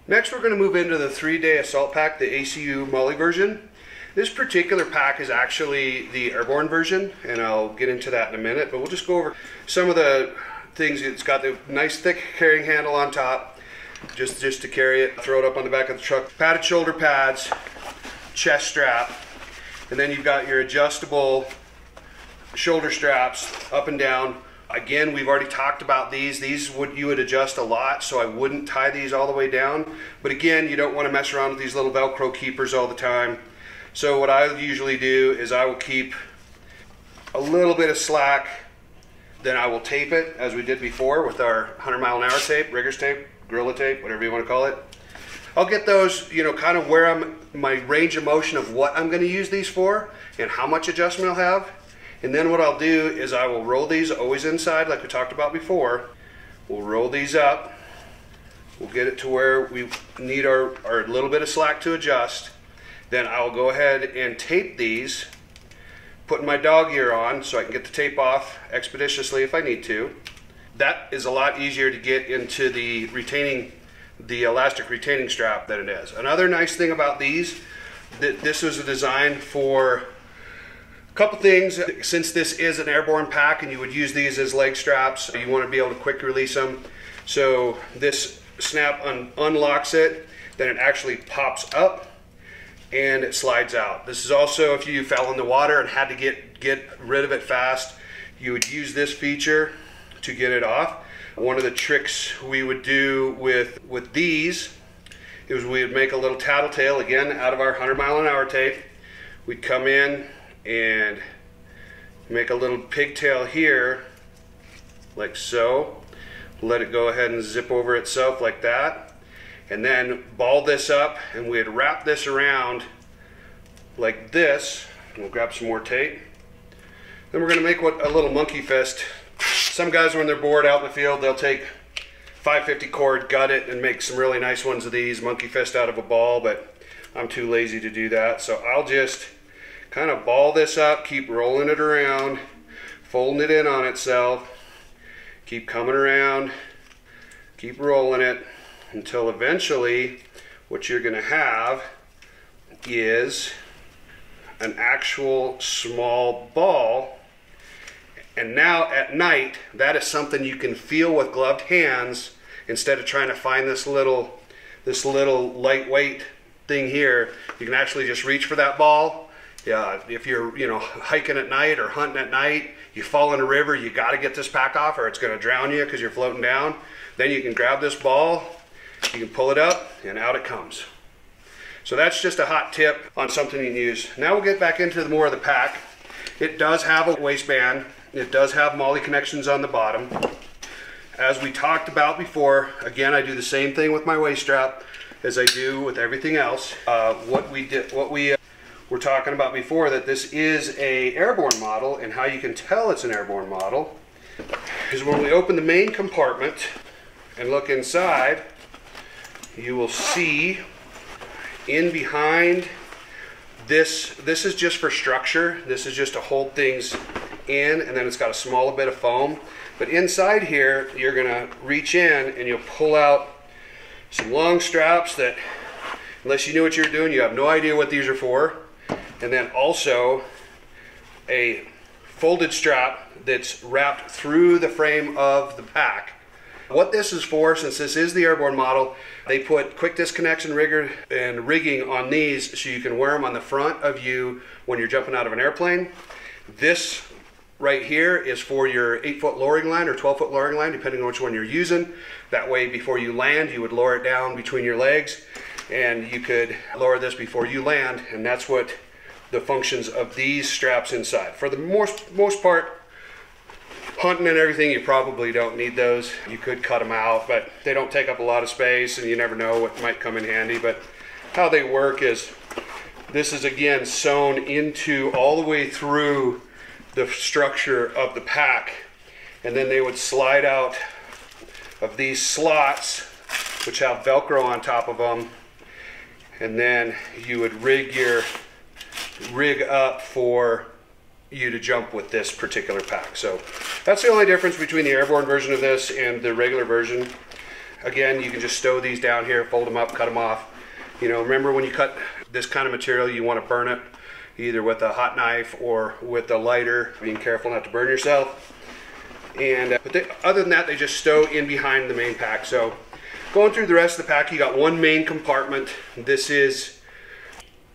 Next, we're going to move into the 3-day assault pack, the ACU Molly version. This particular pack is actually the airborne version, and I'll get into that in a minute, but we'll just go over some of the things. It's got the nice thick carrying handle on top, just to carry it, throw it up on the back of the truck. Padded shoulder pads, chest strap, and then you've got your adjustable shoulder straps up and down. Again, we've already talked about these. You would adjust a lot, so I wouldn't tie these all the way down. But again, you don't want to mess around with these little Velcro keepers all the time. So what I usually do is I will keep a little bit of slack, then I will tape it as we did before with our 100-mile-an-hour tape, rigger's tape, gorilla tape, whatever you want to call it. I'll get those, kind of where my range of motion of what I'm going to use these for and how much adjustment I'll have. And then what I'll do is I will roll these always inside like we talked about before. We'll roll these up. We'll get it to where we need our little bit of slack to adjust. Then I'll go ahead and tape these, putting my dog ear on so I can get the tape off expeditiously if I need to. That is a lot easier to get into the elastic retaining strap than it is. Another nice thing about these, that this was a design for couple things. Since this is an airborne pack and you would use these as leg straps, you want to be able to quick release them. So this snap unlocks it, then it actually pops up and it slides out. This is also if you fell in the water and had to get rid of it fast, you would use this feature to get it off. One of the tricks we would do with these is we would make a little tattletale, again out of our 100-mile-an-hour tape. We'd come in and make a little pigtail here like so, let it go ahead and zip over itself like that, and then ball this up and we'd wrap this around like this. We'll grab some more tape. Then we're going to make a little monkey fist. Some guys when they're bored out in the field, they'll take 550 cord, gut it, and make some really nice ones of these, monkey fist out of a ball, but I'm too lazy to do that, so I'll just kind of ball this up, keep rolling it around, folding it in on itself, keep coming around, keep rolling it until eventually what you're going to have is an actual small ball. And now at night, that is something you can feel with gloved hands instead of trying to find this little lightweight thing here. You can actually just reach for that ball. Yeah, if you're hiking at night or hunting at night, you fall in a river, you got to get this pack off or it's going to drown you because you're floating down. Then you can grab this ball, you can pull it up, and out it comes. So that's just a hot tip on something you can use. Now we'll get back into more of the pack. It does have a waistband. It does have MOLLE connections on the bottom. As we talked about before, again, I do the same thing with my waist strap as I do with everything else. What we were talking about before, that this is a airborne model, and how you can tell it's an airborne model is when we open the main compartment and look inside, you will see in behind this is just for structure. This is just to hold things in, and then it's got a small bit of foam. But inside here, you're gonna reach in and you'll pull out some long straps that, unless you knew what you were doing, you have no idea what these are for. And then also a folded strap that's wrapped through the frame of the pack. What this is for, since this is the airborne model, they put quick disconnects and rigging on these so you can wear them on the front of you when you're jumping out of an airplane. This right here is for your 8-foot lowering line or 12-foot lowering line, depending on which one you're using. That way, before you land, you would lower it down between your legs, and you could lower this before you land, and that's what the functions of these straps inside. For the most part, hunting and everything, you probably don't need those. You could cut them out, but they don't take up a lot of space, and you never know what might come in handy. But how they work is, this is again sewn into all the way through the structure of the pack, and then they would slide out of these slots which have Velcro on top of them, and then you would rig up for you to jump with this particular pack. So that's the only difference between the airborne version of this and the regular version. again, you can just stow these down here, fold them up, cut them off. You know, remember when you cut this kind of material, you want to burn it either with a hot knife or with a lighter, being careful not to burn yourself. And other than that, they just stow in behind the main pack. So going through the rest of the pack, you got one main compartment. This is,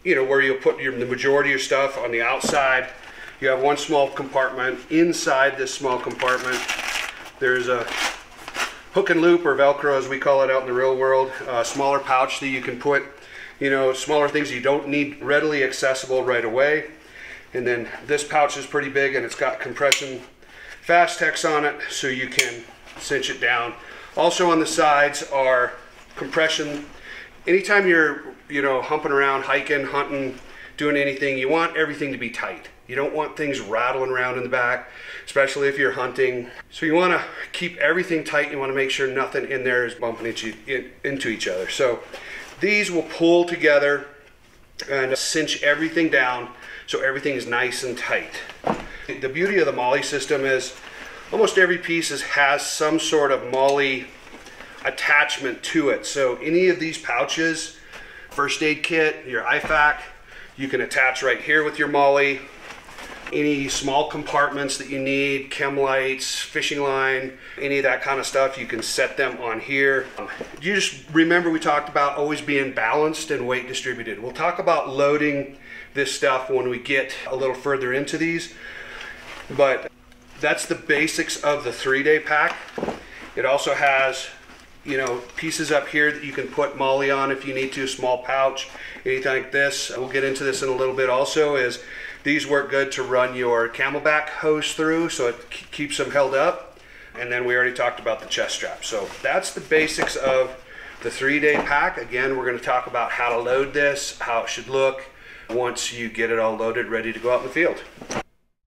you know, where you'll put the majority of your stuff on the outside. You have one small compartment. Inside this small compartment, there's a hook and loop, or Velcro as we call it out in the real world, a smaller pouch that you can put, you know, smaller things you don't need readily accessible right away. And then this pouch is pretty big, and it's got compression Fastex on it, so you can cinch it down. Also on the sides are compression. Anytime you're, you know, humping around, hiking, hunting, doing anything, you want everything to be tight. You don't want things rattling around in the back, especially if you're hunting. So you want to keep everything tight. You want to make sure nothing in there is bumping into each other. So these will pull together and cinch everything down so everything is nice and tight. The beauty of the MOLLE system is almost every piece has some sort of MOLLE attachment to it. So any of these pouches, first aid kit, your IFAK, you can attach right here with your MOLLE. Any small compartments that you need, chem lights, fishing line, any of that kind of stuff, you can set them on here. You just remember we talked about always being balanced and weight distributed. We'll talk about loading this stuff when we get a little further into these, but that's the basics of the 3-day pack. It also has, you know, pieces up here that you can put MOLLE on if you need to, small pouch, anything like this. We'll get into this in a little bit also. Is these work good to run your camelback hose through, so it keeps them held up. And then we already talked about the chest strap. So that's the basics of the 3-day pack. Again, we're going to talk about how to load this, how it should look once you get it all loaded, ready to go out in the field.